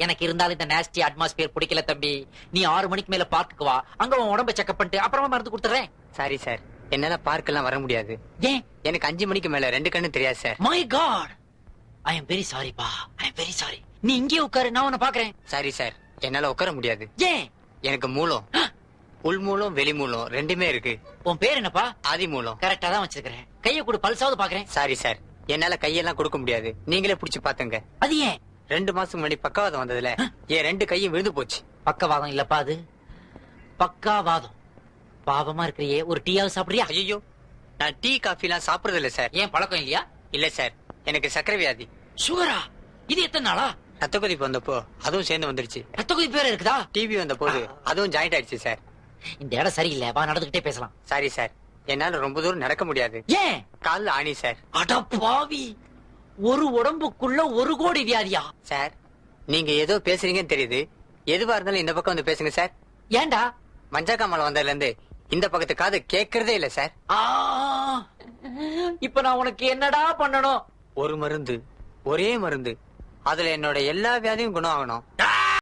எனக்கு இருந்தாலும் இந்த நேஸ்டி அட்மாஸ்பியர் பிடிக்கல தம்பி. நீ 6 மணிக்கு மேல பார்க்குக்கு வா, அங்க உன் உடம்ப செக்அப் பண்ணிட்டு அப்புறமா மருந்து கொடுத்துறேன். சாரி சார், என்னால பார்க் எல்லாம் வர முடியாது. ஏன்? எனக்கு 5 மணிக்கு மேல 2 கண்ணு தெரியாது sir. My god, I am very sorry பா, ஐ எம் வெரி சாரி. நீ இங்கே உட்காரு, நான் உன்னை பாக்குறேன். சாரி சார், என்னால உட்கார முடியாது. ஏன்? எனக்கு மூலம், உள் மூலம் வெளி மூலம் ரெண்டுமே இருக்கு. உன் பேர் என்னப்பா? ஆதி மூலம். கரெக்டா தான் வச்சிருக்கிறேன். கையை கொடு, பல்சாவது பாக்குறேன். சாரி சார், என்னால கையெல்லாம் கொடுக்க முடியாது. நீங்களே புடிச்சு பாத்துங்க. அது ஏன்? 2 மாசம் முன்னாடி பக்கவாதம் வந்ததுல என் 2 கையும் விழுந்து போச்சு. பக்கவாதம் இல்லப்பா, அது பக்காவாதம். பாவமா இருக்கிறியே, ஒரு டீயாவது சாப்பிடுறியா? ஐயோ, நான் டீ காஃபி எல்லாம் சாப்பிடுறது இல்ல சார். ஏன், பழக்கம் இல்லையா? இல்ல சார், எனக்கு சக்கரை வியாதி. சுகரா? இது எத்தனை நாளா? ரத்த கொதிப்பு வந்தப்போ அதுவும் சேர்ந்து வந்துருச்சு. ரத்த கொதிப்பு வேற இருக்குதா? டிவி வந்த போது அதுவும் ஜாயிண்ட் ஆயிடுச்சு சார். இந்த இடம் சரியில்லை, வா நடந்துகிட்டே பேசலாம். சாரி சார், என்னால ரொம்ப தூரம் நடக்க முடியாது. ஏன்? கால்ல ஆணி சார். அட பாவி, ஒரு உடம்புக்குள்ள 1 கோடி வியாதியா? சார், நீங்க ஏதோ பேசுறீங்கன்னு தெரியுது. எதுவா இருந்தாலும் இந்த பக்கம் வந்து பேசுங்க சார். ஏன்டா? மஞ்சக்காமலை வந்ததுல இருந்து இந்த பக்கத்து காது கேட்கறதே இல்ல சார். இப்ப நான் உனக்கு என்னடா பண்ணணும்? ஒரு மருந்து, ஒரே மருந்து, அதுல என்னோட எல்லா வியாதியும் குணம் ஆகணும்.